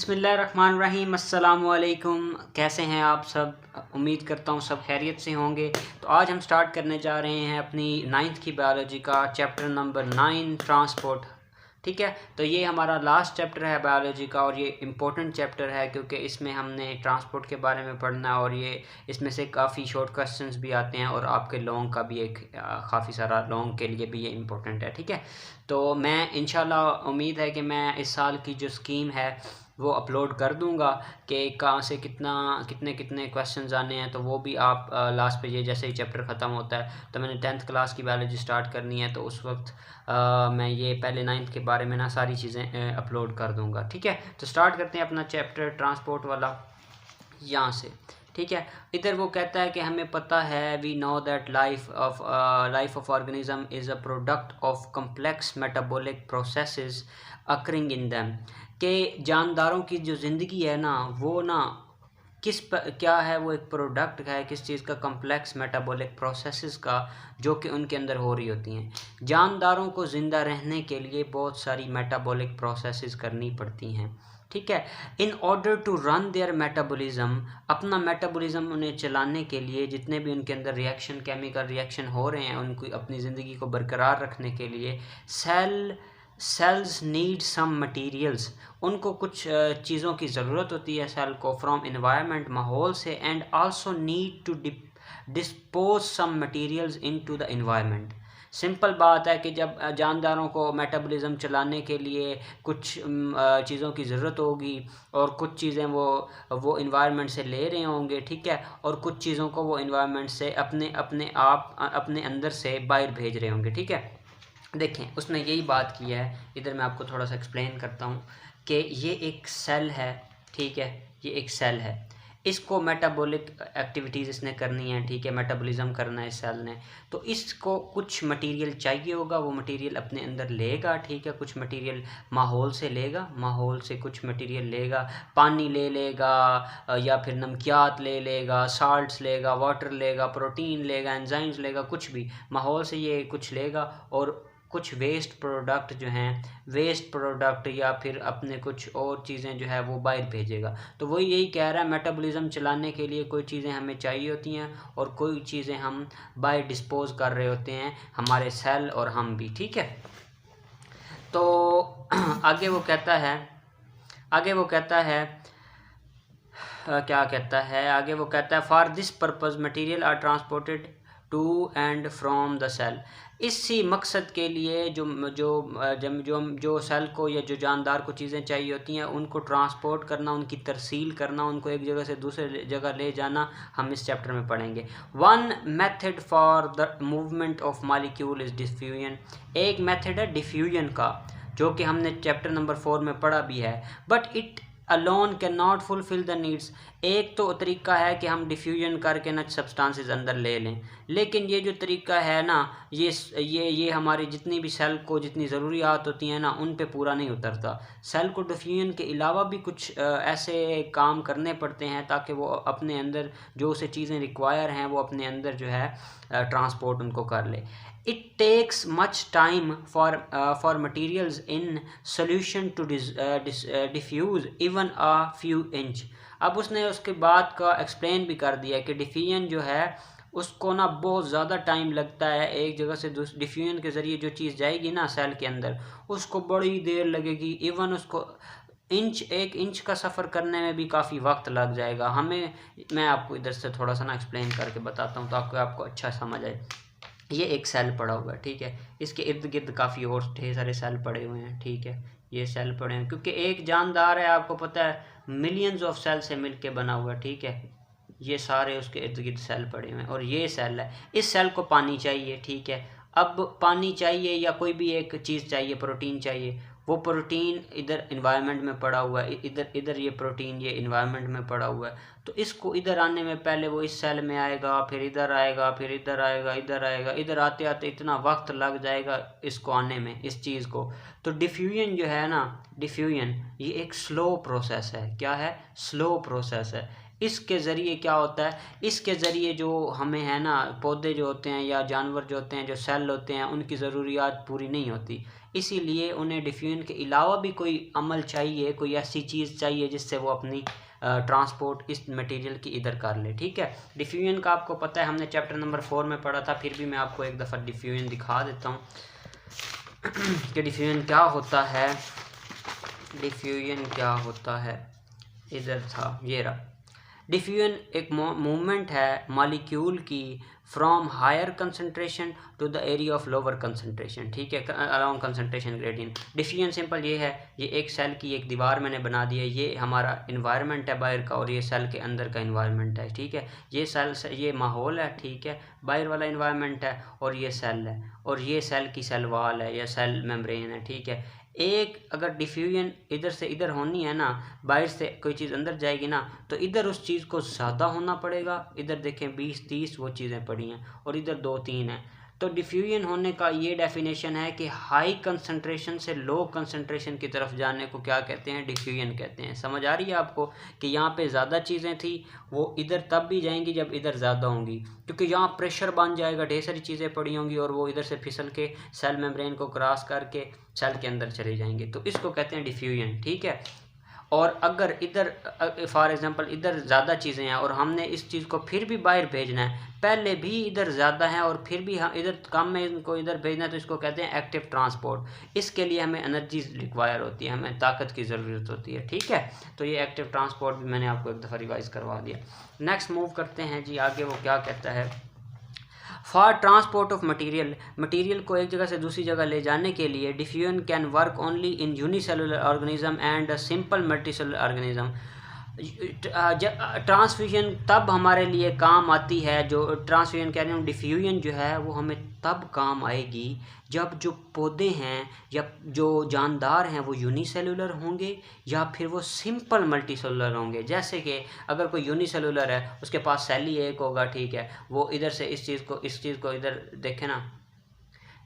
बिस्मिल्लाहिर्रहमानिर्रहीम। अस्सलामुअलैकुम। कैसे हैं आप सब? उम्मीद करता हूँ सब खैरियत से होंगे। तो आज हम स्टार्ट करने जा रहे हैं अपनी 9th की बायोलॉजी का चैप्टर नंबर 9 ट्रांसपोर्ट। ठीक है, तो ये हमारा लास्ट चैप्टर है बायोलॉजी का और ये इम्पोर्टेंट चैप्टर है क्योंकि इसमें हमने ट्रांसपोर्ट के बारे में पढ़ना है और ये इसमें से काफ़ी शॉर्ट क्वेश्चंस भी आते हैं और आपके लॉन्ग का भी एक काफ़ी सारा लॉन्ग के लिए भी ये इम्पोर्टेंट है। ठीक है, तो मैं इंशाल्लाह उम्मीद है कि मैं इस साल की जो स्कीम है वो अपलोड कर दूंगा कि कहाँ से कितने कितने क्वेश्चंस आने हैं। तो वो भी आप लास्ट पे ये जैसे ही चैप्टर ख़त्म होता है तो मैंने 10th क्लास की बायोलॉजी स्टार्ट करनी है तो उस वक्त मैं ये पहले 9th के बारे में ना सारी चीज़ें अपलोड कर दूंगा। ठीक है, तो स्टार्ट करते हैं अपना चैप्टर ट्रांसपोर्ट वाला यहाँ से। ठीक है, इधर वो कहता है कि हमें पता है we know that life of organism is a product of complex metabolic processes occurring in them, कि जानदारों की जो ज़िंदगी है ना वो ना क्या है, वो एक प्रोडक्ट है किस चीज़ का? कम्प्लेक्स मेटाबॉलिक प्रोसेसेस का, जो कि उनके अंदर हो रही होती हैं। जानदारों को ज़िंदा रहने के लिए बहुत सारी मेटाबॉलिक प्रोसेसेस करनी पड़ती हैं। ठीक है, in order to run their metabolism, अपना मेटाबॉलिज्म उन्हें चलाने के लिए जितने भी उनके अंदर रिएक्शन केमिकल रिएक्शन हो रहे हैं उनको अपनी ज़िंदगी को बरकरार रखने के लिए सेल्स नीड सम मटेरियल्स, उनको कुछ चीज़ों की ज़रूरत होती है सेल को फ्रॉम इन्वायरमेंट, माहौल से, and also need to dispose some materials into the environment. Simple बात है कि जब जानदारों को मेटाबॉलिज्म चलाने के लिए कुछ चीज़ों की ज़रूरत होगी और कुछ चीज़ें वो इन्वायरमेंट से ले रहे होंगे। ठीक है, और कुछ चीज़ों को वो इन्वायरमेंट से अपने अंदर से बाहर भेज रहे होंगे। ठीक है, देखें उसने यही बात की है। इधर मैं आपको थोड़ा सा एक्सप्लेन करता हूँ कि ये एक सेल है। ठीक है, ये एक सेल है, इसको मेटाबॉलिक एक्टिविटीज़ इसने करनी है। ठीक है, मेटाबॉलिज्म करना है इस सेल ने, तो इसको कुछ मटेरियल चाहिए होगा, वो मटेरियल अपने अंदर लेगा। ठीक है, कुछ मटेरियल माहौल से लेगा, माहौल से कुछ मटेरियल लेगा, पानी ले लेगा या फिर नमकियात ले लेगा, साल्ट्स लेगा, वाटर लेगा, प्रोटीन लेगा, एंजाइम्स लेगा, कुछ भी माहौल से ये कुछ लेगा और कुछ वेस्ट प्रोडक्ट जो हैं, वेस्ट प्रोडक्ट या फिर अपने कुछ और चीज़ें जो है वो बाहर भेजेगा। तो वही यही कह रहा है, मेटाबॉलिज्म चलाने के लिए कोई चीज़ें हमें चाहिए होती हैं और कोई चीज़ें हम बाहर डिस्पोज कर रहे होते हैं, हमारे सेल और हम भी। ठीक है, तो आगे वो कहता है क्या कहता है आगे? वो कहता है for this purpose material are transported to and from the cell, इसी मकसद के लिए जो सेल को या जो जानदार को चीज़ें चाहिए होती हैं उनको ट्रांसपोर्ट करना, उनकी तरसील करना, उनको एक जगह से दूसरे जगह ले जाना, हम इस चैप्टर में पढ़ेंगे। One method for the movement of molecule is diffusion, एक मेथड है डिफ्यूजन का जो कि हमने चैप्टर नंबर 4 में पढ़ा भी है। But it alone can not fulfil the needs, एक तो तरीका है कि हम डिफ्यूजन करके ना सब्सटेंसेस अंदर ले लें, लेकिन ये जो तरीका है ना ये हमारी जितनी भी सेल को जितनी ज़रूरियात होती हैं ना उन पे पूरा नहीं उतरता। सेल को डिफ्यूजन के अलावा भी कुछ ऐसे काम करने पड़ते हैं ताकि वो अपने अंदर जो उसे चीज़ें रिक्वायर हैं वो अपने अंदर जो है ट्रांसपोर्ट उनको कर ले। It takes much time for materials in solution to diffuse even a few inch। अब उसने उसके बाद का एक्सप्लेन भी कर दिया कि डिफ्यूजन जो है उसको ना बहुत ज़्यादा टाइम लगता है, एक जगह से डिफ्यूजन के ज़रिए जो चीज़ जाएगी ना सेल के अंदर उसको बड़ी देर लगेगी, इवन उसको एक इंच का सफ़र करने में भी काफ़ी वक्त लग जाएगा हमें। मैं आपको इधर से थोड़ा सा ना एक्सप्लेन करके बताता हूँ ताकि आपको अच्छा समझ आए। ये एक सेल पड़ा हुआ है। ठीक है, इसके इर्द गिर्द काफ़ी और ढेर सारे सेल पड़े हुए हैं। ठीक है, ये सेल पड़े हैं क्योंकि एक जानदार है, आपको पता है मिलियंस ऑफ सेल से मिलके बना हुआ है। ठीक है, ये सारे उसके इर्द गिर्द सेल पड़े हुए हैं और ये सेल है, इस सेल को पानी चाहिए। ठीक है, अब पानी चाहिए या कोई भी एक चीज़ चाहिए, प्रोटीन चाहिए, वो प्रोटीन इधर इन्वायरमेंट में पड़ा हुआ है, इधर ये प्रोटीन ये इन्वायरमेंट में पड़ा हुआ है। तो इसको इधर आने में पहले वो इस सेल में आएगा, फिर इधर आएगा, फिर इधर आएगा, इधर आएगा, इधर आते आते इतना वक्त लग जाएगा इसको आने में, इस चीज़ को। तो डिफ्यूजन जो है ना, डिफ्यूजन ये एक स्लो प्रोसेस है। क्या है? स्लो प्रोसेस है। इसके ज़रिए क्या होता है, इसके ज़रिए जो हमें है ना पौधे जो होते हैं या जानवर जो होते हैं, जो सेल होते हैं, उनकी ज़रूरियात पूरी नहीं होती। इसीलिए उन्हें डिफ्यूजन के अलावा भी कोई अमल चाहिए, कोई ऐसी चीज़ चाहिए जिससे वो अपनी ट्रांसपोर्ट इस मटेरियल की इधर कर ले। ठीक है, डिफ्यूजन का आपको पता है, हमने चैप्टर नंबर 4 में पढ़ा था, फिर भी मैं आपको एक दफ़ा डिफ्यूजन दिखा देता हूँ कि डिफ्यूजन क्या होता है। डिफ्यूजन क्या होता है, इधर था, ये रहा। डिफ्यूजन एक मूवमेंट है मॉलिक्यूल की from higher concentration to the area of lower concentration. ठीक है, along concentration gradient. Diffusion simple ये है, ये एक सेल की एक दीवार मैंने बना दी है, ये हमारा इन्वायरमेंट है बाहर का और ये सेल के अंदर का इन्वायरमेंट है। ठीक है, ये सेल, ये माहौल है, ठीक है, बाहर वाला इन्वायरमेंट है, और ये सेल है, और ये सेल की सेल वाल है या सेल मेम्ब्रेन है। ठीक है, एक अगर डिफ्यूजन इधर से इधर होनी है ना, बाहर से कोई चीज़ अंदर जाएगी ना, तो इधर उस चीज़ को ज़्यादा होना पड़ेगा। इधर देखें 20-30 वो चीज़ें पड़ी हैं, और इधर 2-3 हैं। तो डिफ्यूजन होने का ये डेफिनेशन है कि हाई कंसंट्रेशन से लो कंसंट्रेशन की तरफ जाने को क्या कहते हैं, डिफ्यूजन कहते हैं। समझ आ रही है आपको कि यहाँ पे ज़्यादा चीज़ें थी, वो इधर तब भी जाएंगी जब इधर ज़्यादा होंगी, क्योंकि यहाँ प्रेशर बन जाएगा, ढेर सारी चीज़ें पड़ी होंगी, और वो इधर से फिसल के सेल मेम्ब्रेन को क्रॉस करके सेल के अंदर चले जाएंगे, तो इसको कहते हैं डिफ्यूजन। ठीक है, और अगर इधर फॉर एग्जांपल इधर ज़्यादा चीज़ें हैं और हमने इस चीज़ को फिर भी बाहर भेजना है, पहले भी इधर ज़्यादा है और फिर भी हम इधर कम है, इनको इधर भेजना है, तो इसको कहते हैं एक्टिव ट्रांसपोर्ट। इसके लिए हमें एनर्जी रिक्वायर होती है, हमें ताकत की ज़रूरत होती है। ठीक है, तो ये एक्टिव ट्रांसपोर्ट भी मैंने आपको एक दफ़ा रिवाइज़ करवा दिया। नेक्स्ट मूव करते हैं जी आगे, वो क्या कहता है। फॉर ट्रांसपोर्ट ऑफ मटीरियल को एक जगह से दूसरी जगह ले जाने के लिए diffusion can work only in unicellular organism and simple multicellular organism. Transfusion तब हमारे लिए काम आती है, जो ट्रांसफ्यूजन कह रहे हैं, डिफ्यूजन जो है वो हमें तब काम आएगी जब जो पौधे हैं या जो जानदार हैं वो यूनिसेलुलर होंगे या फिर वो सिंपल मल्टीसेलुलर होंगे। जैसे कि अगर कोई यूनिसेलुलर है, उसके पास सेल ही एक होगा, ठीक है, वो इधर से इस चीज़ को इधर देखें ना,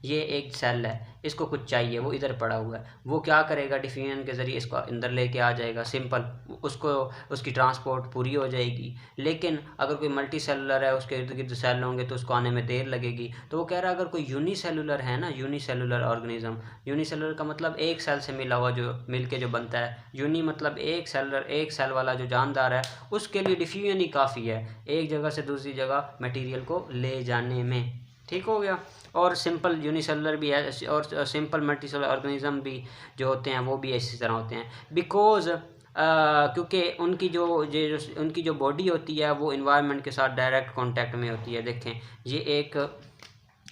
ये एक सेल है, इसको कुछ चाहिए, वो इधर पड़ा हुआ है, वो क्या करेगा, डिफ्यूजन के ज़रिए इसको अंदर लेके आ जाएगा, सिंपल, उसको उसकी ट्रांसपोर्ट पूरी हो जाएगी। लेकिन अगर कोई मल्टी सेलुलर है, उसके इर्द गिर्द सेल होंगे तो उसको आने में देर लगेगी। तो वो कह रहा है अगर कोई यूनिसेलुलर है ना, यूनिसेलुलर ऑर्गेनिज्म, यूनिसेलुलर का मतलब एक सेल से मिला हुआ, जो मिल के जो बनता है, यूनी मतलब एक सेलुलर, एक सेल वाला जो जानदार है, उसके लिए डिफ्यूजन ही काफ़ी है एक जगह से दूसरी जगह मटीरियल को ले जाने में। ठीक हो गया। और सिंपल यूनिसेलुलर भी है और सिंपल मल्टीसेलुलर ऑर्गेनिज्म भी जो होते हैं वो भी इसी तरह होते हैं, बिकॉज क्योंकि उनकी जो बॉडी होती है वो इन्वायरमेंट के साथ डायरेक्ट कांटेक्ट में होती है। देखें, ये एक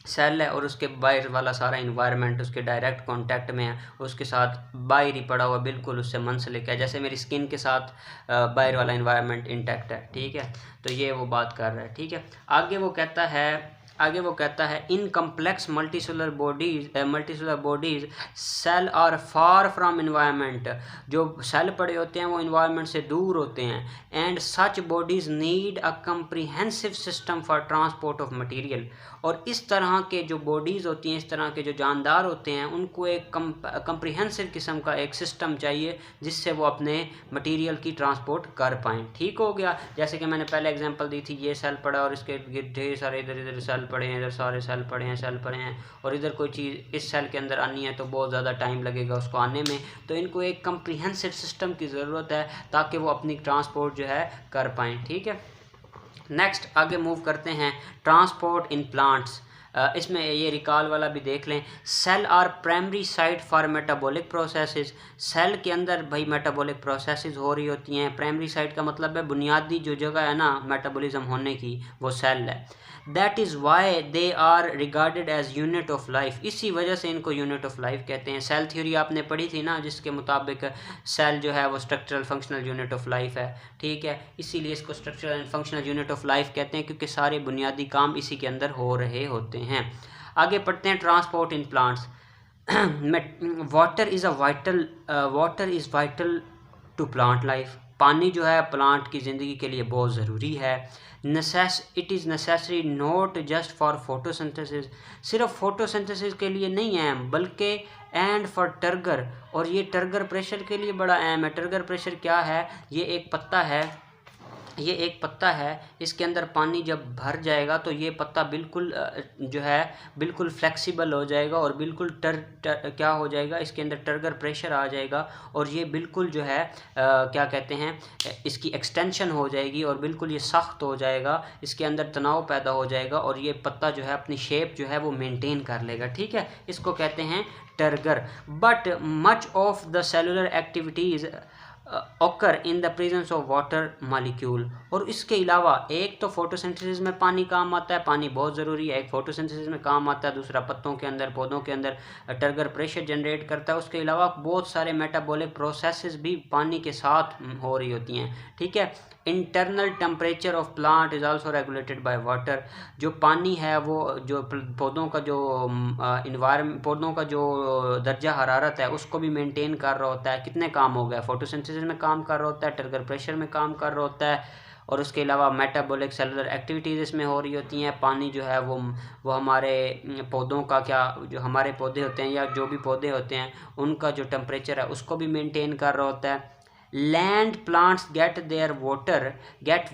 सेल है और उसके बाहर वाला सारा इन्वायरमेंट उसके डायरेक्ट कांटेक्ट में है, उसके साथ बाहर ही पड़ा हुआ, बिल्कुल उससे मुंसलिक है, जैसे मेरी स्किन के साथ बाहर वाला इन्वायरमेंट इंटैक्ट है। ठीक है, तो ये वो बात कर रहा है। ठीक है, आगे वो कहता है in complex multicellular bodies cell are far from environment. जो सेल पड़े होते हैं वो इन्वायरमेंट से दूर होते हैं, and such bodies need a comprehensive system for transport of material. और इस तरह के जो बॉडीज़ होती हैं, इस तरह के जो जानदार होते हैं, उनको एक कम्प्रीहेंसिव किस्म का एक सिस्टम चाहिए जिससे वो अपने मटीरियल की ट्रांसपोर्ट कर पाएँ। ठीक हो गया, जैसे कि मैंने पहले एग्जांपल दी थी, ये सेल पड़ा और इसके ढेर सारे इधर सेल पड़े हैं, इधर सारे सेल पड़े हैं, और इधर कोई चीज़ इस सेल के अंदर आनी है तो बहुत ज़्यादा टाइम लगेगा उसको आने में। तो इनको एक कम्प्रीहेंसिव सिस्टम की ज़रूरत है ताकि वो अपनी ट्रांसपोर्ट जो है कर पाएँ। ठीक है, नेक्स्ट आगे मूव करते हैं, ट्रांसपोर्ट इन प्लांट्स। इसमें ये रिकॉल वाला भी देख लें। Cell are primary site for metabolic processes. Cell के अंदर भाई मेटाबॉलिक प्रोसेसेस हो रही होती हैं। प्राइमरी साइट का मतलब है बुनियादी जो जगह है ना मेटाबॉलिज्म होने की, वो सेल है। That is why they are regarded as unit of life. इसी वजह से इनको यूनिट ऑफ लाइफ कहते हैं। सेल थ्योरी आपने पढ़ी थी ना, जिसके मुताबिक सेल जो है वो structural functional unit of life है। ठीक है, इसीलिए इसको structural and functional unit of life कहते हैं, क्योंकि सारे बुनियादी काम इसी के अंदर हो रहे होते हैं। आगे पढ़ते हैं, transport in plants. Water is vital to plant life. पानी जो है प्लांट की ज़िंदगी के लिए बहुत ज़रूरी है। It is necessary not just for photosynthesis. सिर्फ फोटोसिंथेसिस के लिए नहीं है, बल्कि एंड फॉर टर्गर। और ये टर्गर प्रेशर के लिए बड़ा अहम है। टर्गर प्रेशर क्या है? ये एक पत्ता है ये एक पत्ता है, इसके अंदर पानी जब भर जाएगा तो ये पत्ता बिल्कुल जो है बिल्कुल फ्लेक्सिबल हो जाएगा और बिल्कुल क्या हो जाएगा, इसके अंदर टर्गर प्रेशर आ जाएगा और ये बिल्कुल जो है क्या कहते हैं, इसकी एक्सटेंशन हो जाएगी और बिल्कुल ये सख्त हो जाएगा, इसके अंदर तनाव पैदा हो जाएगा और ये पत्ता जो है अपनी शेप जो है वो मेंटेन कर लेगा। ठीक है, इसको कहते हैं turgor. But much of the cellular activities occur in the presence of water molecule. और इसके अलावा एक तो फोटोसिंथेसिस में पानी काम आता है, पानी बहुत ज़रूरी है, एक फोटोसिंथेसिस में काम आता है, दूसरा पत्तों के अंदर पौधों के अंदर टर्गर प्रेशर जनरेट करता है। उसके अलावा बहुत सारे मेटाबॉलिक प्रोसेसेस भी पानी के साथ हो रही होती हैं। ठीक है, internal temperature of plant is also regulated by water. जो पानी है वो जो पौधों का जो इन्वायरमेंट, पौधों का जो दर्जा हरारत है उसको भी मेंटेन कर रहा होता है। कितने काम हो गए, फोटोसिंथेसिस में काम कर रहा होता है, टर्गर प्रेशर में काम कर रहा होता है, और उसके अलावा मेटाबॉलिक सेलुलर एक्टिविटीज़ इसमें हो रही होती हैं। पानी जो है वो हमारे पौधों का क्या, जो हमारे पौधे होते हैं या जो भी पौधे होते हैं उनका जो टेम्परेचर है उसको भी मेंटेन कर रहा होता है। Land plants get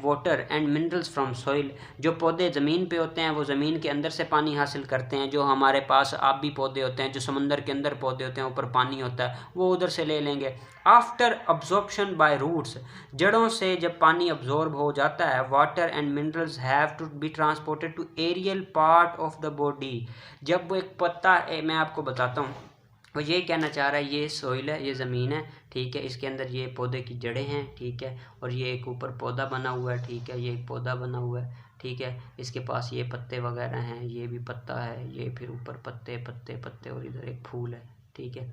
water and minerals from soil. जो पौधे ज़मीन पे होते हैं वो ज़मीन के अंदर से पानी हासिल करते हैं। जो हमारे पास आबी पौधे होते हैं, जो समंदर के अंदर पौधे होते हैं, ऊपर पानी होता है, वो उधर से ले लेंगे। आफ्टर अब्जॉर्प्शन बाय रूट्स, जड़ों से जब पानी अब्जॉर्ब हो जाता है, water and minerals have to be transported to aerial part of the body. जब वो एक पत्ता, मैं आपको बताता हूँ, वो ये कहना चाह रहा है, ये सोइल है, ये ज़मीन है, ठीक है, इसके अंदर ये पौधे की जड़ें हैं, ठीक है, और ये एक ऊपर पौधा बना हुआ है, ठीक है, ये एक पौधा बना हुआ है, ठीक है, इसके पास ये पत्ते वगैरह हैं, ये भी पत्ता है, ये फिर ऊपर पत्ते पत्ते पत्ते और इधर एक फूल है। ठीक है,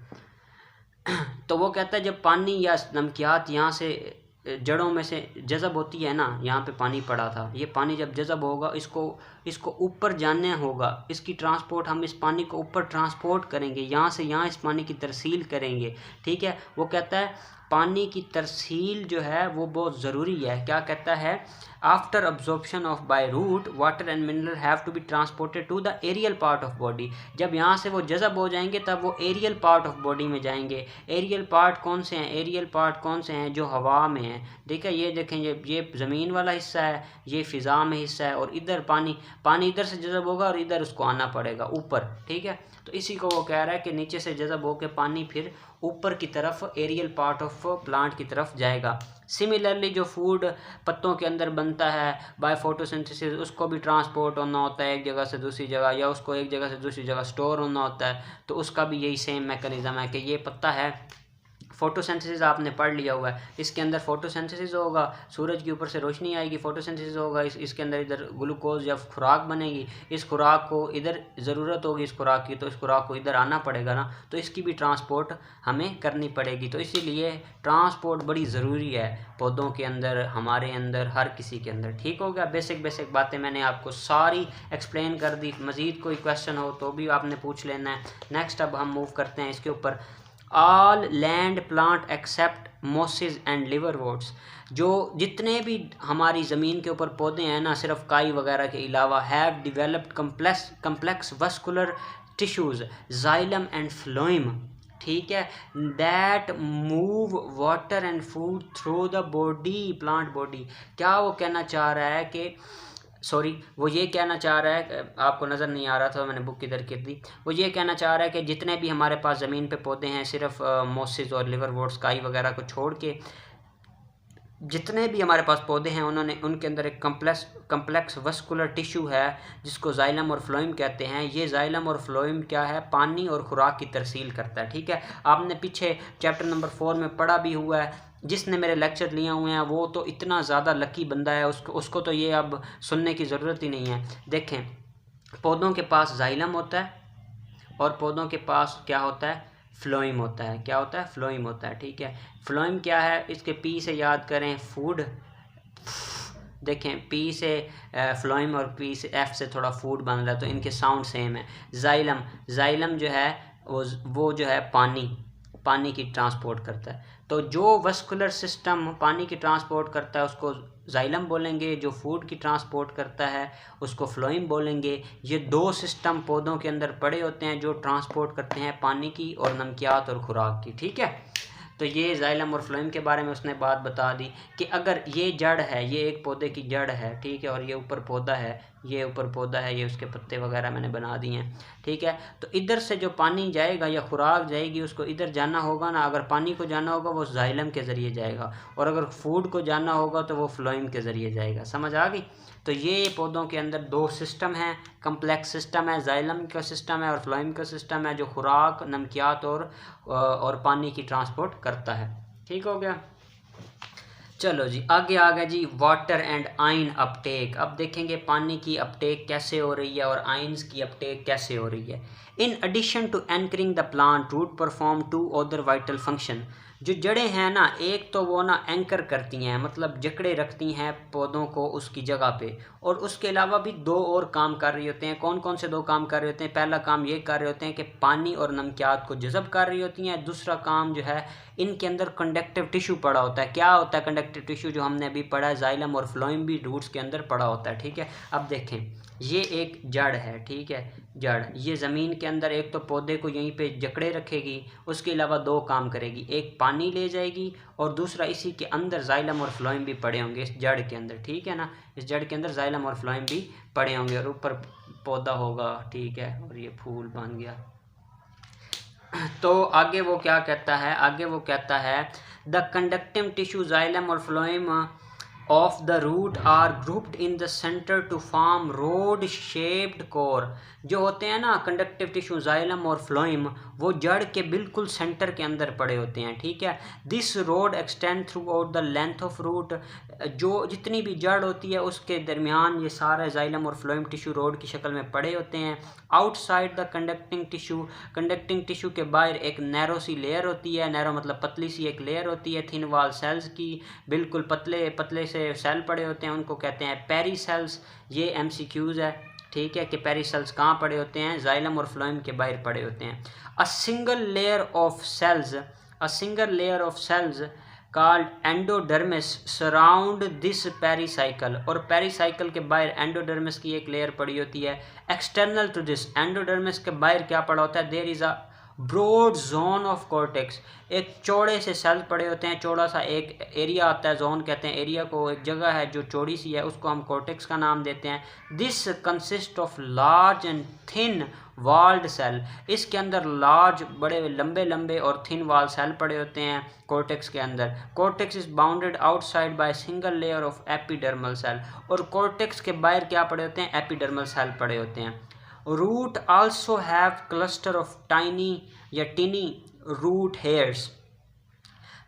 तो वो कहता है जब पानी या नमकियात यहाँ से जड़ों में से जज़ब होती है ना, यहाँ पे पानी पड़ा था, ये पानी जब जज़ब होगा इसको ऊपर जाना होगा, इसकी ट्रांसपोर्ट, हम इस पानी को ऊपर ट्रांसपोर्ट करेंगे, यहाँ से यहाँ इस पानी की तरसील करेंगे। ठीक है, वो कहता है पानी की तरसील जो है वो बहुत ज़रूरी है। क्या कहता है, after absorption of by root water and mineral have to be transported to the aerial part of body. जब यहाँ से वो जज़ब हो जाएंगे तब वो एरियल पार्ट ऑफ बॉडी में जाएंगे। एरियल पार्ट कौन से हैं, एरियल पार्ट कौन से हैं, जो हवा में हैं। देखिए, ये देखें, ये ज़मीन वाला हिस्सा है, ये फ़िज़ा में हिस्सा है, और इधर पानी इधर से जज़ब होगा और इधर उसको आना पड़ेगा ऊपर। ठीक है, तो इसी को वो कह रहा है कि नीचे से जज़ब होकर पानी फिर ऊपर की तरफ एरियल पार्ट ऑफ प्लांट की तरफ जाएगा। सिमिलरली जो फूड पत्तों के अंदर बनता है बाय फोटोसिंथेसिस, उसको भी ट्रांसपोर्ट होना होता है एक जगह से दूसरी जगह, या उसको एक जगह से दूसरी जगह स्टोर होना होता है, तो उसका भी यही सेम मैकेनिज़्म है कि ये पत्ता है, फोटोसिंथेसिस आपने पढ़ लिया हुआ है, इसके अंदर फोटोसिंथेसिस होगा, सूरज के ऊपर से रोशनी आएगी, फोटोसिंथेसिस होगा, इसके अंदर इधर ग्लूकोज या खुराक बनेगी, इस खुराक को इधर ज़रूरत होगी इस खुराक की, तो इस खुराक को इधर आना पड़ेगा ना, तो इसकी भी ट्रांसपोर्ट हमें करनी पड़ेगी। तो इसीलिए ट्रांसपोर्ट बड़ी ज़रूरी है पौधों के अंदर, हमारे अंदर, हर किसी के अंदर। ठीक हो गया, बेसिक बातें मैंने आपको सारी एक्सप्लेन कर दी। मज़ीद कोई क्वेश्चन हो तो भी आपने पूछ लेना है। नेक्स्ट अब हम मूव करते हैं इसके ऊपर, all land plant except mosses and liverworts. जो जितने भी हमारी ज़मीन के ऊपर पौधे हैं ना, सिर्फ काई वगैरह के अलावा, have developed complex vascular tissues xylem and phloem. ठीक है, that move water and food through the body, plant body. क्या वो कहना चाह रहा है कि वो ये कहना चाह रहा है, आपको नज़र नहीं आ रहा था, मैंने बुक किधर कर दी, वो ये कहना चाह रहा है कि जितने भी हमारे पास ज़मीन पे पौधे हैं, सिर्फ मॉसेस और लिवरवुड्स, काई वगैरह को छोड़ के जितने भी हमारे पास पौधे हैं, उनके अंदर एक कम्प्लेक्स वस्कुलर टिश्यू है जिसको जाइलम और फ्लोएम कहते हैं। ये जाइलम और फ्लोएम क्या है, पानी और खुराक की तरसील करता है। ठीक है, आपने पीछे चैप्टर नंबर 4 में पढ़ा भी हुआ है। जिसने मेरे लेक्चर लिए हुए हैं वो तो इतना ज़्यादा लकी बंदा है, उसको तो ये अब सुनने की ज़रूरत ही नहीं है। देखें, पौधों के पास जाइलम होता है और पौधों के पास क्या होता है, फ्लोएम होता है। क्या होता है, फ्लोएम होता है। ठीक है, फ्लोएम क्या है, इसके पी से याद करें, फूड। देखें, पी से फ्लोएम और पी से एफ से थोड़ा फूड बन रहा है, तो इनके साउंड सेम है। जाइलम जो है वो जो है पानी की ट्रांसपोर्ट करता है। तो जो वस्कुलर सिस्टम पानी की ट्रांसपोर्ट करता है उसको जाइलम बोलेंगे, जो फूड की ट्रांसपोर्ट करता है उसको फ्लोएम बोलेंगे। ये दो सिस्टम पौधों के अंदर पड़े होते हैं जो ट्रांसपोर्ट करते हैं पानी की और नमकियात और खुराक की। ठीक है, तो ये जाइलम और फ्लोएम के बारे में उसने बात बता दी कि अगर ये जड़ है, ये एक पौधे की जड़ है, ठीक है, और ये ऊपर पौधा है, ये ऊपर पौधा है, ये उसके पत्ते वगैरह मैंने बना दिए हैं, ठीक है। तो इधर से जो पानी जाएगा या खुराक जाएगी उसको इधर जाना होगा ना, अगर पानी को जाना होगा वो जाइलम के ज़रिए जाएगा, और अगर फूड को जाना होगा तो वो फ्लोएम के ज़रिए जाएगा। समझ आ गई? तो ये पौधों के अंदर दो सिस्टम हैं, कम्प्लेक्स सिस्टम है, जाइलम का सिस्टम है और फ्लोएम का सिस्टम है, जो खुराक, नमकियात और पानी की ट्रांसपोर्ट करता है। ठीक हो गया। चलो जी, आगे आ गया जी वाटर एंड आयन अपटेक। अब देखेंगे पानी की अपटेक कैसे हो रही है और आयंस की अपटेक कैसे हो रही है। In addition to anchoring the plant, root perform to other vital function. जो जड़ें हैं ना, एक तो वो ना एंकर करती हैं, मतलब जकड़े रखती हैं पौधों को उसकी जगह पे, और उसके अलावा भी दो और काम कर रही होते हैं। कौन कौन से दो काम कर रहे होते हैं? पहला काम ये कर रहे होते हैं कि पानी और नमकियात को जज़ब कर रही होती हैं। दूसरा काम जो है, इनके अंदर कंडक्टिव टिश्यू पड़ा होता है। क्या होता है कंडक्टिव टिश्यू? जो हमने अभी पढ़ा है, जाइलम और फ्लोएम भी रूट्स के अंदर पड़ा होता है, ठीक है। अब देखें, ये एक जड़ है, ठीक है, जड़ ये ज़मीन के अंदर एक तो पौधे को यहीं पे जकड़े रखेगी, उसके अलावा दो काम करेगी, एक पानी ले जाएगी और दूसरा इसी के अंदर जाइलम और फ्लोएम भी पड़े होंगे इस जड़ के अंदर, ठीक है ना। इस जड़ के अंदर जाइलम और फ्लोएम भी पड़े होंगे और ऊपर पौधा होगा, ठीक है, और ये फूल बन गया। तो आगे वो क्या कहता है? आगे वो कहता है द कंडक्टिव टिश्यू जाइलम और phloem of the root are grouped in the center to form rod shaped core. जो होते हैं ना कंडक्टिव टिश्यू जाइलम और फ्लोएम, वो जड़ के बिल्कुल सेंटर के अंदर पड़े होते हैं, ठीक है। This rod extend throughout the length of root. जो जितनी भी जड़ होती है उसके दरमियान ये सारे जाइलम और फ्लोएम टिश्यू रोड की शक्ल में पड़े होते हैं। आउटसाइड द कंडक्टिंग टिश्यू के बाहर एक नैरो सी लेयर होती है, नैरो मतलब पतली सी एक लेयर होती है थिन वॉल सेल्स की, बिल्कुल पतले पतले से सेल पड़े होते हैं, उनको कहते हैं पेरी सेल्स। ये MCQs है, ठीक है, कि पेरी सेल्स कहाँ पड़े होते हैं? जाइलम और फ्लोएम के बाहर पड़े होते हैं। A single layer of cells called endodermis surround this pericycle. और पेरीसाइकिल के बाहर एंडोडर्मिस की एक लेयर पड़ी होती है। एक्सटर्नल टू दिस, एंडोडर्मिस के बाहर क्या पड़ा होता है? There is a broad zone of cortex. एक चौड़े से सेल पड़े होते हैं, चौड़ा सा एक एरिया आता है, जोन कहते हैं एरिया को, एक जगह है जो चौड़ी सी है, उसको हम कॉर्टेक्स का नाम देते हैं। This consist of large and thin walled cell. इसके अंदर लार्ज, बड़े लंबे लंबे और थिन वाल सेल पड़े होते हैं कॉर्टेक्स के अंदर। Cortex is bounded outside by single layer of epidermal cell. और कॉर्टेक्स के बाहर क्या पड़े होते हैं? एपिडर्मल सेल पड़े होते हैं। Root also have cluster of tiny या टिनी रूट हेयर्स।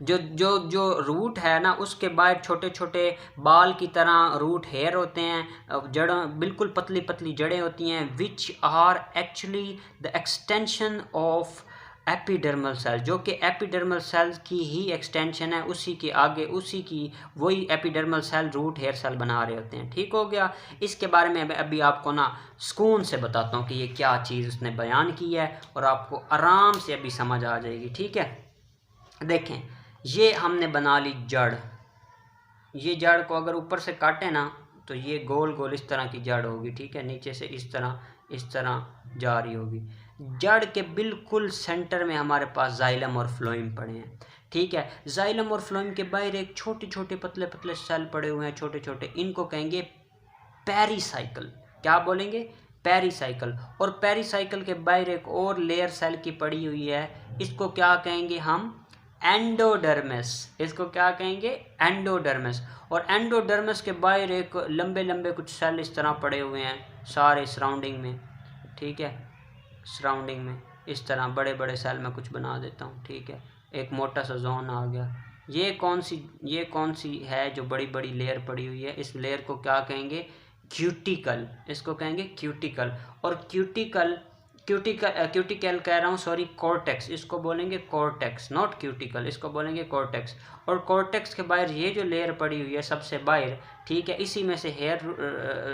जो जो जो रूट है ना, उसके बाहर छोटे छोटे बाल की तरह रूट हेयर होते हैं, जड़ बिल्कुल पतली पतली जड़ें होती हैं, which are actually the extension of epidermal cell, जो कि एपिडर्मल सेल की ही एक्सटेंशन है, उसी के आगे उसी की वही epidermal cell root hair cell बना रहे होते हैं। ठीक हो गया। इसके बारे में अभी आपको ना सुकून से बताता हूँ कि ये क्या चीज़ उसने बयान की है और आपको आराम से अभी समझ आ जाएगी। ठीक है, देखें, ये हमने बना ली जड़। ये जड़ को अगर ऊपर से काटे ना तो ये गोल गोल इस तरह की जड़ होगी, ठीक है, नीचे से इस तरह जा रही होगी। जड़ के बिल्कुल सेंटर में हमारे पास जाइलम और फ्लोएम पड़े हैं। ठीक है, जाइलम और फ्लोएम के बाहर एक छोटे छोटे पतले पतले सेल पड़े हुए हैं, छोटे छोटे, इनको कहेंगे पेरीसाइकिल। क्या बोलेंगे? पेरीसाइकिल। और पेरीसाइकिल के बाहर एक और लेयर सेल की पड़ी हुई है, इसको क्या कहेंगे हम? एंडोडर्मिस। इसको क्या कहेंगे? एंडोडर्मिस। और एंडोडर्मिस के बाहर एक लंबे लंबे कुछ सेल इस तरह पड़े हुए हैं सारे सराउंडिंग में। ठीक है, सराउंडिंग में इस तरह बड़े बड़े सेल में कुछ बना देता हूँ। ठीक है, एक मोटा सा जोन आ गया। ये कौन सी है जो बड़ी बड़ी लेयर पड़ी हुई है? इस लेयर को क्या कहेंगे? क्यूटिकल। इसको कहेंगे क्यूटिकल। और क्यूटिकल कह रहा हूँ, सॉरी, कॉर्टेक्स। इसको बोलेंगे कॉर्टेक्स, नॉट क्यूटिकल, इसको बोलेंगे कॉर्टेक्स। और कॉर्टेक्स के बाहर ये जो लेयर पड़ी हुई है सबसे बाहर, ठीक है, इसी में से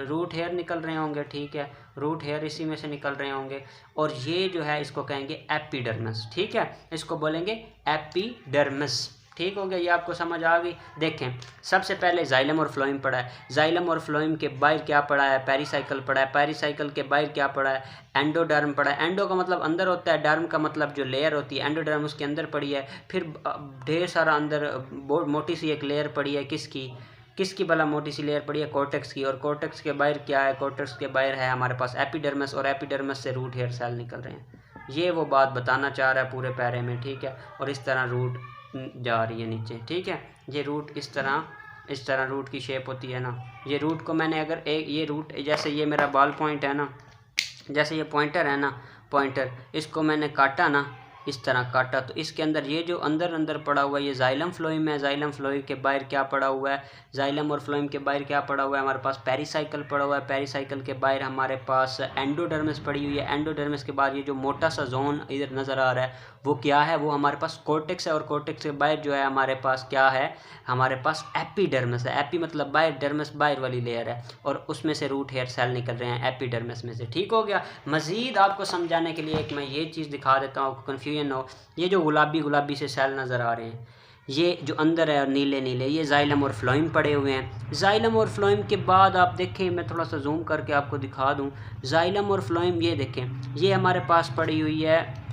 रूट हेयर निकल रहे होंगे। ठीक है, रूट हेयर इसी में से निकल रहे होंगे। और ये जो है इसको कहेंगे एपिडर्मिस। ठीक है, इसको बोलेंगे एपिडर्मिस। ठीक हो गया, ये आपको समझ आ गई। देखें सबसे पहले जाइलम और फ्लोएम पढ़ा है, जाइलम और फ्लोएम के बाहर क्या पढ़ा है, पेरिसाइकिल पढ़ा है, पेरिसाइकिल के बाहर क्या पढ़ा है, एंडोडर्म पढ़ा है। एंडो का मतलब अंदर होता है, डर्म का मतलब जो लेयर होती है, एंडोडर्म उसके अंदर पड़ी है। फिर ढेर सारा अंदर मोटी सी एक लेयर पड़ी है, किसकी किसकी भला मोटी सी लेयर पड़ी है, कॉर्टेक्स की। और कॉर्टेक्स के बाहर क्या है, कॉर्टेक्स के बाहर है हमारे पास एपिडर्मिस, और एपिडर्मिस से रूट हेयर सेल निकल रहे हैं। ये वो बात बताना चाह रहा है पूरे पैरे में, ठीक है। और इस तरह रूट जा रही है नीचे, ठीक है। ये रूट इस तरह रूट की शेप होती है ना। ये रूट को मैंने अगर एक ये रूट, जैसे ये मेरा बॉल पॉइंट है ना, जैसे ये पॉइंटर है ना, पॉइंटर, इसको मैंने काटा ना, इस तरह काटा, तो इसके अंदर ये जो अंदर अंदर पड़ा हुआ है ये जाइलम फ्लोएम है। जाइलम फ्लोएम के बाहर क्या पड़ा हुआ है, जाइलम और फ्लोएम के बाहर क्या पड़ा हुआ है, हमारे पास पेरिसाइकिल पड़ा हुआ है। पेरिसाइकिल के बाहर हमारे पास एंडोडर्मिस पड़ी हुई है। एंडोडर्मिस के बाद ये जो मोटा सा जोन इधर नज़र आ रहा है वो क्या है, वो हमारे पास कॉर्टेक्स है। और कॉर्टेक्स के बाहर जो है हमारे पास क्या है, हमारे पास एपिडर्मिस है। एपी मतलब बाहर, डर्मिस बाहर वाली लेयर है, और उसमें से रूट हेयर सेल निकल रहे हैं एपिडर्मिस में से, ठीक हो गया। मज़ीद आपको समझाने के लिए एक मैं ये चीज़ दिखा देता हूँ, आपको कन्फ्यूजन हो। ये जो गुलाबी गुलाबी से सेल नज़र आ रहे हैं, ये जो अंदर है नीले नीले, ये जाइलम और फ्लोएम पड़े हुए हैं। जाइलम और फ्लोएम के बाद आप देखें, मैं थोड़ा सा जूम करके आपको दिखा दूं, जाइलम और फ्लोएम ये देखें, ये हमारे पास पड़ी हुई है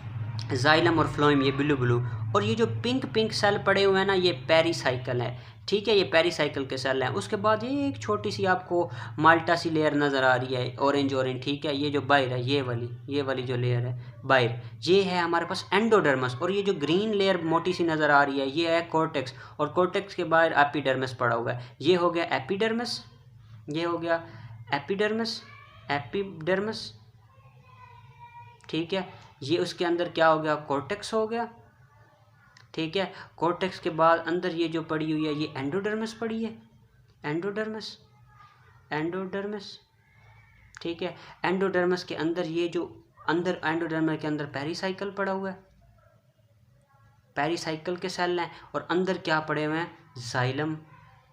जाइलम और फ्लोएम, ये ब्लू ब्लू। और ये जो पिंक पिंक सेल पड़े हुए हैं ना, ये पेरिसाइकिल है, ठीक है, ये पेरिसाइकिल के सेल हैं। उसके बाद ये एक छोटी सी आपको माल्टा सी लेयर नज़र आ रही है, ऑरेंज ऑरेंज, ठीक है। ये जो बाहर है, ये वाली जो लेयर है बाहर, ये है हमारे पास एंडोडर्मस। और ये जो ग्रीन लेयर मोटी सी नज़र आ रही है, ये है कॉर्टेक्स। और कॉर्टेक्स के बाहर एपिडर्मिस पड़ा हुआ है। ये हो गया एपिडर्मिस, ये हो गया एपिडर्मिस, एपिडर्मिस, ठीक है। ये उसके अंदर क्या हो गया, कॉर्टेक्स हो गया, ठीक है। कॉर्टेक्स के बाद अंदर ये जो पड़ी हुई है, ये एंडोडर्मिस पड़ी है, एंडोडर्मिस, एंडोडर्मिस, ठीक है। एंडोडर्मिस के अंदर ये जो अंदर एंडोडर्मिस के अंदर पेरिसाइकिल पड़ा हुआ है, पेरिसाइकिल के सेल हैं। और अंदर क्या पड़े हुए हैं, जाइलम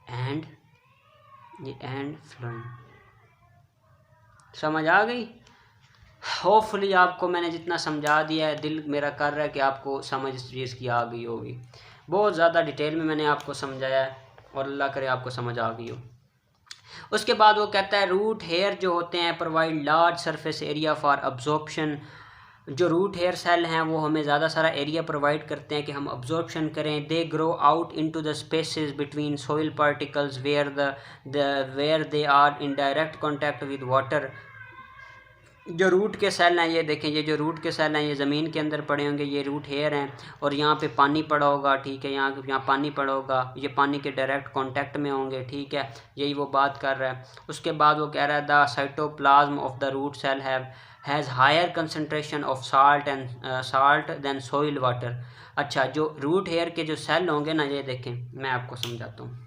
एंड ये एंड फ्लोएम। समझ आ गई? होपफुली आपको मैंने जितना समझा दिया है, दिल मेरा कर रहा है कि आपको समझ इस चीज़ की आ गई होगी। बहुत ज़्यादा डिटेल में मैंने आपको समझाया है, और अल्लाह करे आपको समझ आ गई हो। उसके बाद वो कहता है रूट हेयर जो होते हैं provide large surface area for absorption. जो रूट हेयर सेल हैं वो हमें ज़्यादा सारा एरिया प्रोवाइड करते हैं कि हम अब्जॉर्प्शन करें। They grow out into the spaces between soil particles where they are in direct contact with water. जो रूट के सेल हैं, ये देखें, ये जो रूट के सेल हैं ये ज़मीन के अंदर पड़े होंगे, ये रूट हेयर हैं। और यहाँ पे पानी पड़ा होगा, ठीक है, यहाँ पानी पड़ा होगा, ये पानी के डायरेक्ट कांटेक्ट में होंगे, ठीक है। यही वो बात कर रहा है। उसके बाद वो कह रहा है the cytoplasm of the root cell has higher concentration of salt than soil water. अच्छा, जो रूट हेयर के जो सेल होंगे ना, ये देखें मैं आपको समझाता हूँ।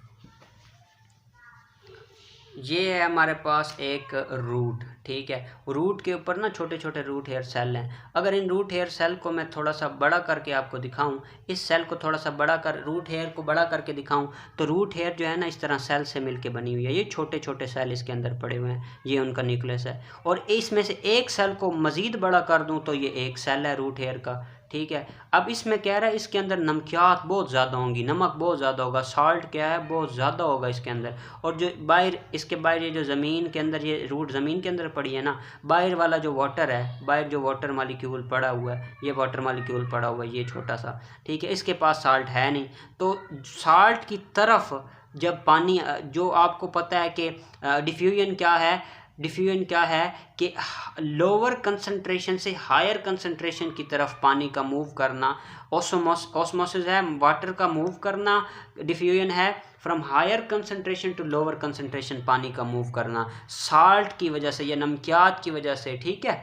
ये है हमारे पास एक रूट, ठीक है। रूट के ऊपर ना छोटे छोटे रूट हेयर सेल हैं। अगर इन रूट हेयर सेल को मैं थोड़ा सा बड़ा करके आपको दिखाऊं, इस सेल को थोड़ा सा बड़ा कर, रूट हेयर को बड़ा करके दिखाऊं, तो रूट हेयर जो है ना इस तरह सेल से मिलके बनी हुई है। ये छोटे छोटे सेल इसके अंदर पड़े हुए हैं, ये उनका न्यूक्लियस है। और इसमें से एक सेल को मज़ीद बड़ा कर दूँ तो ये एक सेल है रूट हेयर का, ठीक है। अब इसमें कह रहा है इसके अंदर नमकियात बहुत ज़्यादा होंगी, नमक बहुत ज़्यादा होगा, साल्ट क्या है बहुत ज़्यादा होगा इसके अंदर। और जो बाहर, इसके बाहर ये जो ज़मीन के अंदर, ये रूट ज़मीन के अंदर पड़ी है ना, बाहर वाला जो वाटर है, बाहर जो वाटर मालिक्यूल पड़ा हुआ है, ये वाटर मालिक्यूल पड़ा हुआ है, ये छोटा सा, ठीक है। इसके पास साल्ट है नहीं, तो साल्ट की तरफ जब पानी, जो आपको पता है कि डिफ्यूजन क्या है, डिफ्यूजन क्या है कि लोअर कंसंट्रेशन से हायर कंसंट्रेशन की तरफ पानी का मूव करना, ऑस्मोसिस है वाटर का मूव करना, डिफ्यूजन है from higher concentration to lower concentration पानी का मूव करना, साल्ट की वजह से या नमकियात की वजह से, ठीक है।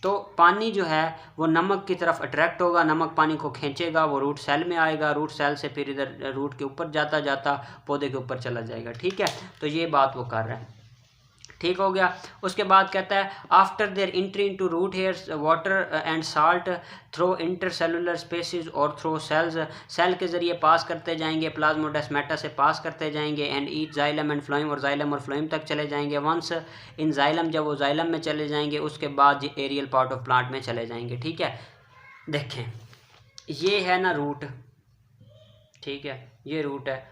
तो पानी जो है वो नमक की तरफ अट्रैक्ट होगा, नमक पानी को खींचेगा, वो रूट सेल में आएगा, रूट सेल से फिर इधर रूट के ऊपर जाता जाता पौधे के ऊपर चला जाएगा, ठीक है। तो ये बात वो कर रहा है, ठीक हो गया। उसके बाद कहता है after their entry into root hairs water and salt through intercellular spaces और थ्रो सेल्स, सेल के ज़रिए पास करते जाएंगे, प्लाज्मोडेस्माटा से पास करते जाएंगे, and each xylem and phloem, और जाइलम और फ्लोएम तक चले जाएंगे। वंस इन जाइलम, जब वो जाइलम में चले जाएंगे उसके बाद एरियल पार्ट ऑफ प्लांट में चले जाएंगे, ठीक है। देखें ये है ना रूट, ठीक है, ये रूट है,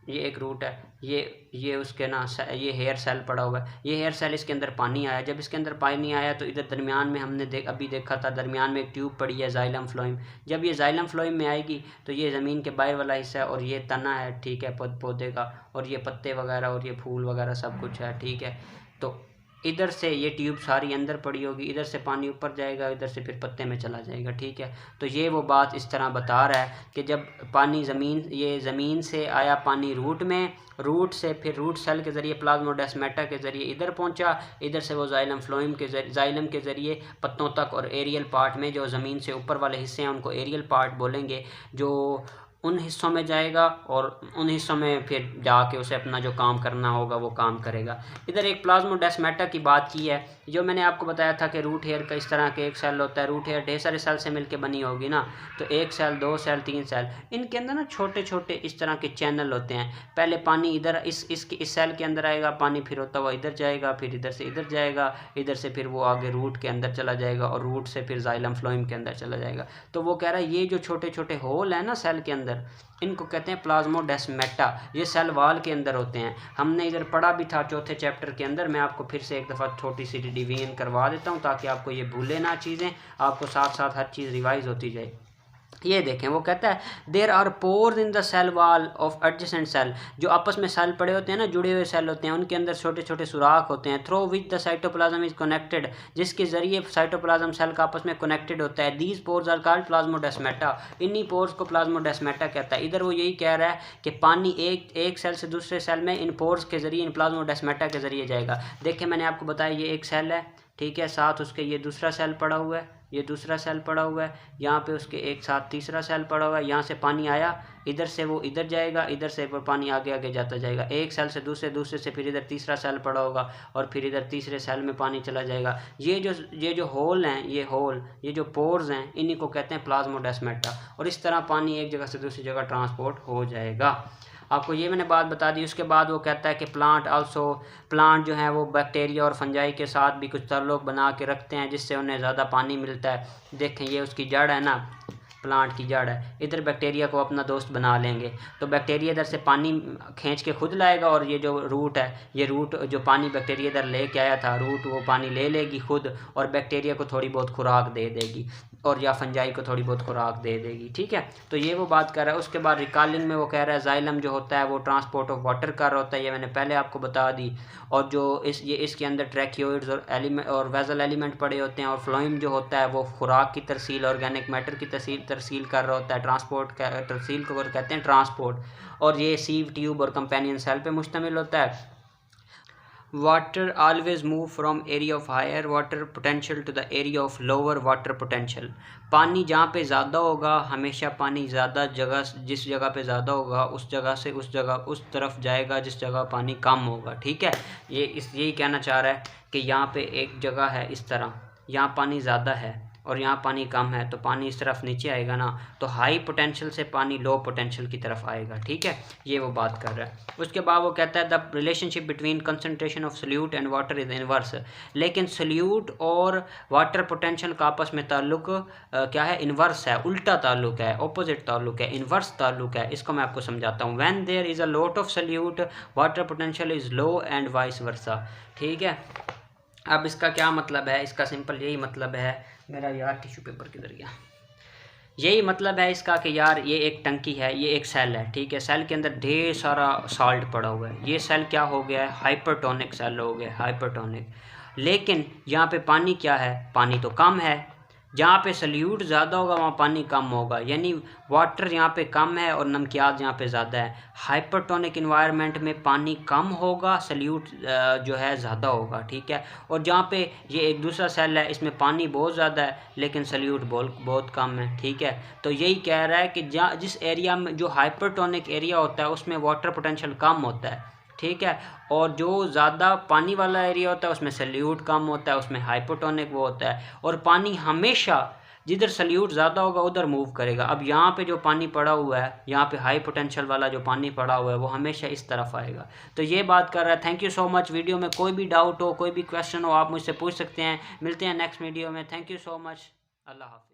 ये एक रूट है, ये उसके ना ये हेयर सेल पड़ा हुआ है, ये हेयर सेल, इसके अंदर पानी आया। जब इसके अंदर पानी आया तो इधर दरमियान में हमने अभी देखा था, दरमियान में एक ट्यूब पड़ी है जाइलम फ्लोएम। जब ये जाइलम फ्लोएम में आएगी तो ये ज़मीन के बाहर वाला हिस्सा है और ये तना है, ठीक है, पौधे का, और ये पत्ते वगैरह और ये फूल वगैरह सब कुछ है, ठीक है। तो इधर से ये ट्यूब सारी अंदर पड़ी होगी, इधर से पानी ऊपर जाएगा, इधर से फिर पत्ते में चला जाएगा, ठीक है। तो ये वो बात इस तरह बता रहा है कि जब पानी ज़मीन से आया पानी रूट में, रूट से फिर रूट सेल के ज़रिए प्लाज्मोडेस्माटा के ज़रिए इधर पहुंचा, इधर से वो जाइलम फ्लोएम के जाइलम के ज़रिए पत्तों तक, और एरियल पार्ट में जो ज़मीन से ऊपर वाले हिस्से हैं उनको एरियल पार्ट बोलेंगे, जो उन हिस्सों में जाएगा और उन हिस्सों में फिर जाके उसे अपना जो काम करना होगा वो काम करेगा। इधर एक प्लाज्मोडेस्माटा की बात की है, जो मैंने आपको बताया था कि रूट हेयर का इस तरह के एक सेल होता है। रूट हेयर ढेर सारे सेल से मिलकर बनी होगी ना, तो एक सेल, दो सेल, तीन सेल, इनके अंदर ना छोटे छोटे इस तरह के चैनल होते हैं। पहले पानी इधर इस सेल के अंदर आएगा, पानी फिर होता हुआ इधर जाएगा, फिर इधर से इधर जाएगा, इधर से फिर वो आगे रूट के अंदर चला जाएगा और रूट से फिर जाइलम फ्लोएम के अंदर चला जाएगा। तो वो कह रहा है ये जो छोटे छोटे होल है ना सेल के अंदर, इनको कहते हैं प्लाज्मोडेस्माटा। ये सेल वाल के अंदर होते हैं। हमने इधर पढ़ा भी था चौथे चैप्टर के अंदर, मैं आपको फिर से एक दफ़ा छोटी सी रिवीजन करवा देता हूँ ताकि आपको ये भूले ना चीज़ें, आपको साथ साथ हर चीज़ रिवाइज होती जाए। ये देखें, वो कहता है there are pores in the cell wall of adjacent cell, जो आपस में सेल पड़े होते हैं ना, जुड़े हुए सेल होते हैं, उनके अंदर छोटे छोटे सुराख होते हैं, through which the cytoplasm is connected, जिसके ज़रिए साइटोप्लाज्म सेल का आपस में कनेक्टेड होता है। These pores are called plasmodesmata, इन्हीं पोर्स को प्लाज्मोडेस्माटा कहता है। इधर वो यही कह रहा है कि पानी एक सेल से दूसरे सेल में इन पोर्स के ज़रिए, इन प्लाज्मोडेस्माटा के ज़रिए जाएगा। देखें, मैंने आपको बताया ये एक सेल है, ठीक है, साथ उसके ये दूसरा सेल पड़ा हुआ है, ये दूसरा सेल पड़ा हुआ है, यहाँ पे उसके एक साथ तीसरा सेल पड़ा हुआ है। यहाँ से पानी आया, इधर से वो इधर जाएगा, इधर से वो पानी आगे आगे जाता जाएगा, एक सेल से दूसरे, दूसरे से फिर इधर तीसरा सेल पड़ा होगा और फिर इधर तीसरे सेल में पानी चला जाएगा। ये जो होल हैं, ये जो पोर्स हैं, इन्हीं को कहते हैं प्लाज्मोडेस्माटा, और इस तरह पानी एक जगह से दूसरी जगह ट्रांसपोर्ट हो जाएगा। आपको ये मैंने बात बता दी। उसके बाद वो कहता है कि प्लांट जो है वो बैक्टीरिया और फंजाई के साथ भी कुछ ताल्लुक़ बना के रखते हैं, जिससे उन्हें ज़्यादा पानी मिलता है। देखें, ये उसकी जड़ है ना, प्लांट की जड़ है, इधर बैक्टीरिया को अपना दोस्त बना लेंगे, तो बैक्टीरिया इधर से पानी खींच के खुद लाएगा, और ये जो रूट है, ये रूट जो पानी बैक्टीरिया इधर लेके आया था, रूट वो पानी ले लेगी खुद, और बैक्टीरिया को थोड़ी बहुत खुराक दे देगी, और या फंजाई को थोड़ी बहुत खुराक दे देगी, ठीक है। तो ये वो बात कर रहा है। उसके बाद रिकालिंग में वो कह रहा है जाइलम जो होता है वो ट्रांसपोर्ट ऑफ वाटर कर रहा होता है, ये मैंने पहले आपको बता दी। और जो इसके अंदर ट्रैकियोइड्स और वेजल एलिमेंट पड़े होते हैं, और फ्लोएम जो होता है वो खुराक की तरसील, ऑर्गेनिक मैटर की तरसील कर रहा होता है। तरसील को कहते हैं ट्रांसपोर्ट, और ये सीव ट्यूब और कंपेनियन सेल पे मुश्तमिल होता है। Water always move from area of higher water potential to the area of lower water potential। पानी जहाँ पे ज़्यादा होगा, हमेशा पानी ज़्यादा जगह, जिस जगह पे ज़्यादा होगा उस जगह से उस जगह उस तरफ जाएगा जिस जगह पानी कम होगा, ठीक है। यही कहना चाह रहा है कि यहाँ पे एक जगह है इस तरह, यहाँ पानी ज़्यादा है और यहाँ पानी कम है, तो पानी इस तरफ नीचे आएगा ना, तो हाई पोटेंशियल से पानी लो पोटेंशियल की तरफ आएगा, ठीक है। ये वो बात कर रहा है। उसके बाद वो कहता है the relationship between concentration of solute and water is inverse. लेकिन सोल्यूट और वाटर पोटेंशियल का आपस में ताल्लुक क्या है, इनवर्स है, उल्टा ताल्लुक है, ऑपोजिट ताल्लुक है, इनवर्स ताल्लुक है। इसको मैं आपको समझाता हूँ। When there is a lot of solute water potential is low and vice versa, ठीक है। अब इसका क्या मतलब है, इसका सिंपल यही मतलब है, मेरा यार टिश्यू पेपर किधर गया, यही मतलब है इसका कि यार ये एक टंकी है, ये एक सेल है, ठीक है। सेल के अंदर ढेर सारा साल्ट पड़ा हुआ है, ये सेल क्या हो गया है, हाइपरटोनिक सेल हो गया, हाइपरटोनिक। लेकिन यहाँ पे पानी क्या है, पानी तो कम है। जहाँ पे सल्यूट ज़्यादा होगा वहाँ पानी कम होगा, यानी वाटर यहाँ पे कम है और नमकियात यहाँ पे ज़्यादा है। हाइपरटोनिक इन्वायरमेंट में पानी कम होगा, सल्यूट जो है ज़्यादा होगा, ठीक है। और जहाँ पे ये एक दूसरा सेल है, इसमें पानी बहुत ज़्यादा है लेकिन सल्यूट बहुत कम है, ठीक है। तो यही कह रहा है कि जहाँ जिस एरिया में जो हाइपरटोनिक एरिया होता है उसमें वाटर पोटेंशियल कम होता है, ठीक है। और जो ज़्यादा पानी वाला एरिया होता है उसमें सल्यूट कम होता है, उसमें हाइपोटोनिक वो होता है। और पानी हमेशा जिधर सल्यूट ज़्यादा होगा उधर मूव करेगा। अब यहाँ पे जो पानी पड़ा हुआ है, यहाँ पे हाई पोटेंशियल वाला जो पानी पड़ा हुआ है वो हमेशा इस तरफ आएगा। तो ये बात कर रहा है। Thank you so much. Video में कोई भी डाउट हो, कोई भी क्वेश्चन हो, आप मुझसे पूछ सकते हैं। मिलते हैं नेक्स्ट वीडियो में। Thank you so much. अल्लाह हाफ़िज़।